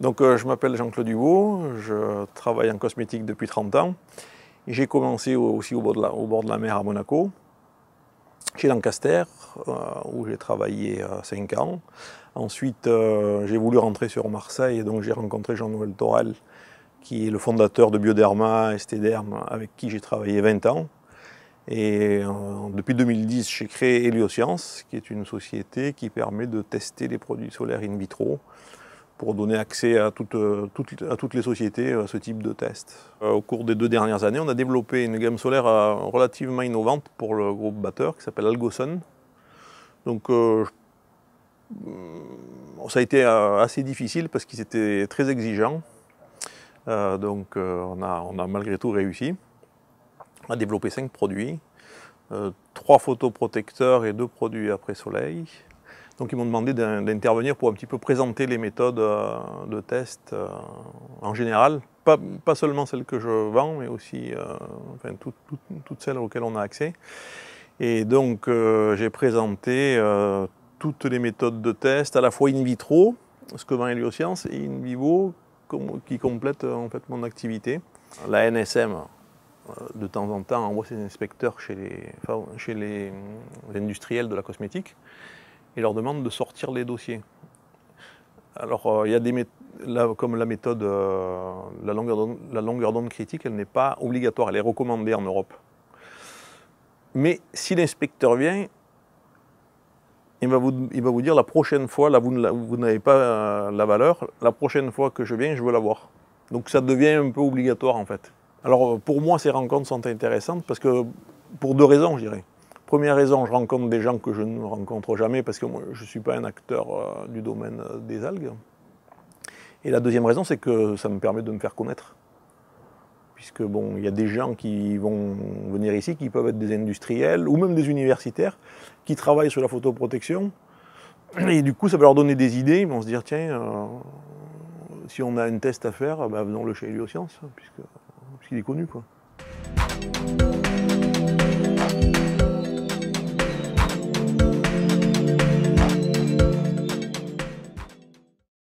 Donc je m'appelle Jean-Claude Duveau, je travaille en cosmétique depuis 30 ans. J'ai commencé aussi au bord de la mer à Monaco, chez Lancaster, où j'ai travaillé 5 ans. Ensuite, j'ai voulu rentrer sur Marseille, et donc j'ai rencontré Jean-Noël Thorel, qui est le fondateur de Bioderma, Esthederm, avec qui j'ai travaillé 20 ans. Et depuis 2010, j'ai créé Héliosciences, qui est une société qui permet de tester les produits solaires in vitro pour donner accès à toutes les sociétés à ce type de test. Au cours des 2 dernières années, on a développé une gamme solaire relativement innovante pour le groupe batteur qui s'appelle Algosun. Donc ça a été assez difficile parce qu'ils étaient très exigeants. On a malgré tout réussi. On a développé 5 produits, 3 photoprotecteurs et 2 produits après soleil. Donc ils m'ont demandé d'intervenir pour un petit peu présenter les méthodes de test en général, pas seulement celles que je vends, mais aussi toutes celles auxquelles on a accès. Et donc j'ai présenté toutes les méthodes de test, à la fois in vitro, ce que vend Héliosciences, et in vivo, qui complètent en fait mon activité. La NSM, de temps en temps, envoie ses inspecteurs chez les industriels de la cosmétique et leur demande de sortir les dossiers. Alors, il y a comme la méthode, la longueur d'onde critique, elle n'est pas obligatoire, elle est recommandée en Europe. Mais si l'inspecteur vient, il va vous dire la prochaine fois, là vous n'avez pas la valeur, la prochaine fois que je viens, je veux la voir. Donc ça devient un peu obligatoire en fait. Alors pour moi, ces rencontres sont intéressantes parce que, pour 2 raisons, je dirais. Première raison, je rencontre des gens que je ne rencontre jamais parce que moi, je ne suis pas un acteur du domaine des algues. Et la deuxième raison, c'est que ça me permet de me faire connaître. Puisque bon, il y a des gens qui vont venir ici, qui peuvent être des industriels ou même des universitaires, qui travaillent sur la photoprotection. Et du coup, ça va leur donner des idées. Ils vont se dire, tiens, si on a un test à faire, ben, venons-le chez Héliosciences, puisqu'il est connu, quoi.